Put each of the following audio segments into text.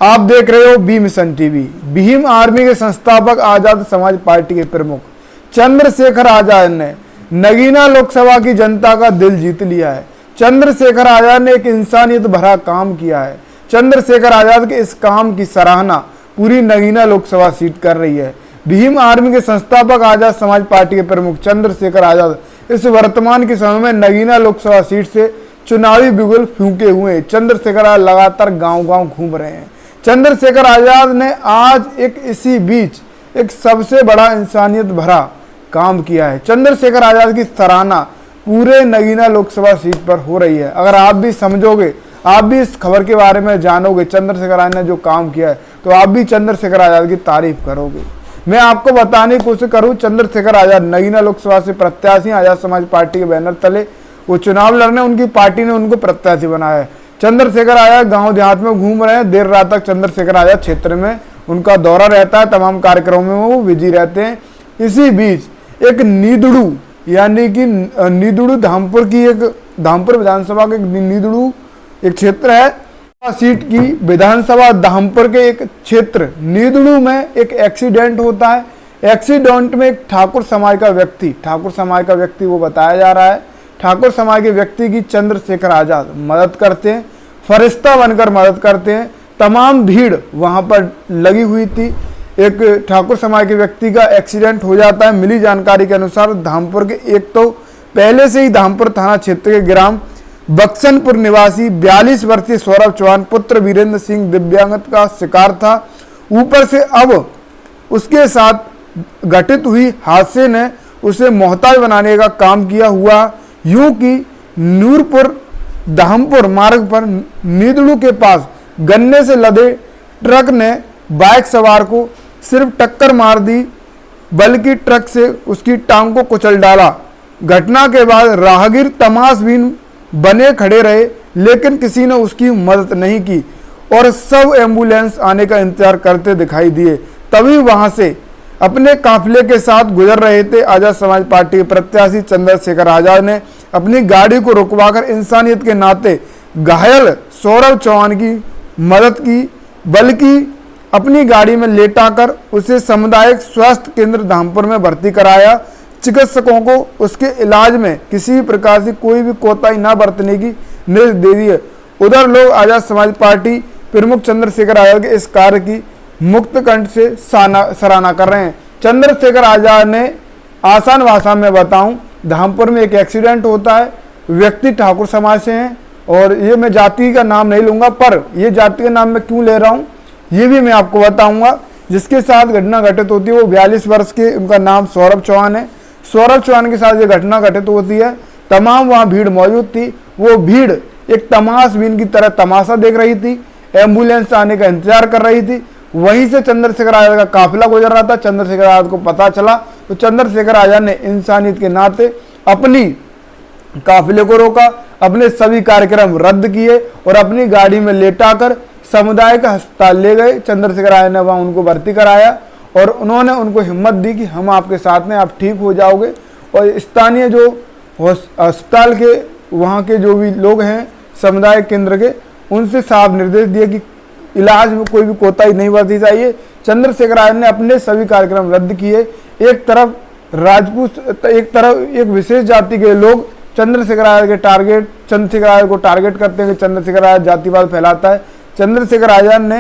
आप देख रहे हो B mission TV. Bhim army के संस्थापक आजाद समाज पार्टी के प्रमुख चंद्रशेखर आजाद ने नगीना लोकसभा की जनता का दिल जीत लिया है। चंद्रशेखर आजाद ने एक इंसानियत भरा काम किया है। चंद्रशेखर आजाद के इस काम की सराहना पूरी नगीना लोकसभा सीट कर रही है। भीम आर्मी के संस्थापक आजाद समाज पार्टी के प्रमुख चंद्रशेखर आजाद इस वर्तमान के समय में नगीना लोकसभा सीट से चुनावी बिगुल फूंके हुए चंद्रशेखर आजाद लगातार गांव-गांव घूम रहे हैं। चंद्रशेखर आजाद ने आज इसी बीच एक सबसे बड़ा इंसानियत भरा काम किया है। चंद्रशेखर आजाद की सराहना पूरे नगीना लोकसभा सीट पर हो रही है। अगर आप भी समझोगे, आप भी इस खबर के बारे में जानोगे चंद्रशेखर आजाद ने जो काम किया है, तो आप भी चंद्रशेखर आजाद की तारीफ करोगे। मैं आपको बताने की कोशिश करूं, चंद्रशेखर आजाद नगीना लोकसभा से प्रत्याशी आजाद समाज पार्टी के बैनर तले वो चुनाव लड़ने, उनकी पार्टी ने उनको प्रत्याशी बनाया है। चंद्रशेखर आजाद गांव देहात में घूम रहे हैं। देर रात तक चंद्रशेखर आजाद क्षेत्र में उनका दौरा रहता है, तमाम कार्यक्रमों में वो बिजी रहते हैं। इसी बीच एक नीदड़ू यानी कि नीदड़ू धामपुर की एक धामपुर विधानसभा का नीदड़ू एक क्षेत्र है, सीट की विधानसभा धामपुर के एक क्षेत्र नीदड़ू में एक एक्सीडेंट होता है। एक्सीडेंट में एक ठाकुर समाज का व्यक्ति वो बताया जा रहा है, ठाकुर समाज के व्यक्ति की चंद्रशेखर आजाद मदद करते हैं, फरिश्ता बनकर मदद करते हैं। तमाम भीड़ वहां पर लगी हुई थी। एक ठाकुर समाज के व्यक्ति का एक्सीडेंट हो जाता है। मिली जानकारी के अनुसार धामपुर के एक तो पहले से ही धामपुर थाना क्षेत्र के ग्राम बक्सनपुर निवासी 42 वर्षीय सौरभ चौहान पुत्र वीरेंद्र सिंह दिव्यांगत का शिकार था। ऊपर से अब उसके साथ घटित हुई हादसे ने उसे मोहताज बनाने का काम किया हुआ। यूं कि नूरपुर धामपुर मार्ग पर नीदड़ू के पास गन्ने से लदे ट्रक ने बाइक सवार को सिर्फ टक्कर मार दी, बल्कि ट्रक से उसकी टांग को कुचल डाला। घटना के बाद राहगीर तमाशबीन बने खड़े रहे, लेकिन किसी ने उसकी मदद नहीं की और सब एम्बुलेंस आने का इंतजार करते दिखाई दिए। तभी वहां से अपने काफिले के साथ गुजर रहे थे आजाद समाज पार्टी के प्रत्याशी चंद्रशेखर आजाद ने अपनी गाड़ी को रुकवाकर इंसानियत के नाते घायल सौरभ चौहान की मदद की, बल्कि अपनी गाड़ी में लेटाकर उसे सामुदायिक स्वास्थ्य केंद्र धामपुर में भर्ती कराया। चिकित्सकों को उसके इलाज में किसी भी प्रकार से कोई भी कोताही न बरतने की निर्देश दे दिए। उधर लोग आजाद समाज पार्टी प्रमुख चंद्रशेखर आजाद के इस कार्य की मुक्त कंठ से सराहना कर रहे हैं। चंद्रशेखर आजाद ने आसान भाषा में बताऊं, धामपुर में एक एक्सीडेंट होता है, व्यक्ति ठाकुर समाज से हैं और ये मैं जाति का नाम नहीं लूंगा, पर ये जाति का नाम मैं क्यों ले रहा हूँ ये भी मैं आपको बताऊंगा। जिसके साथ घटना घटित होती है वो 42 वर्ष के, उनका नाम सौरभ चौहान है। सौरभ चौहान के साथ ये घटना घटित होती है। तमाम वहाँ भीड़ मौजूद थी। वो भीड़ एक तमाशबीन की तरह तमाशा देख रही थी, एम्बुलेंस आने का इंतजार कर रही थी। वहीं से चंद्रशेखर आजाद का काफिला गुजर रहा था। चंद्रशेखर आजाद को पता चला तो चंद्रशेखर आजाद ने इंसानियत के नाते अपनी काफिले को रोका, अपने सभी कार्यक्रम रद्द किए और अपनी गाड़ी में लेटाकर सामुदायिक अस्पताल ले गए। चंद्रशेखर आजाद ने वहाँ उनको भर्ती कराया और उन्होंने उनको हिम्मत दी कि हम आपके साथ में, आप ठीक हो जाओगे। और स्थानीय जो अस्पताल के वहाँ के जो भी लोग हैं सामुदायिक केंद्र के, उनसे साफ निर्देश दिए कि इलाज में कोई भी कोताही नहीं बरती चाहिए। चंद्रशेखर आजाद ने अपने सभी कार्यक्रम रद्द किए। एक तरफ राजपूत, एक तरफ एक विशेष जाति के लोग चंद्रशेखर आजाद को टारगेट करते हैं कि चंद्रशेखर आजाद जातिवाद फैलाता है। चंद्रशेखर आजाद ने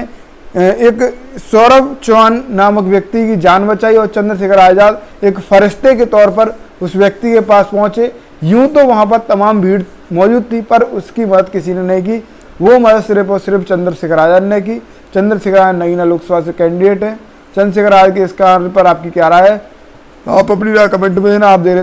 एक सौरभ चौहान नामक व्यक्ति की जान बचाई और चंद्रशेखर आजाद एक फरिश्ते के तौर पर उस व्यक्ति के पास पहुंचे। यूं तो वहां पर तमाम भीड़ मौजूद थी, पर उसकी मदद किसी ने नहीं की। वो मदद सिर्फ और सिर्फ चंद्रशेखर आजाद ने की। चंद्रशेखर आजाद नगीना लोकसभा से कैंडिडेट हैं। चंद्रशेखर आजाद के इस कार्य पर आपकी क्या राय है? आप अपनी राय कमेंट में देना। आप दे रहे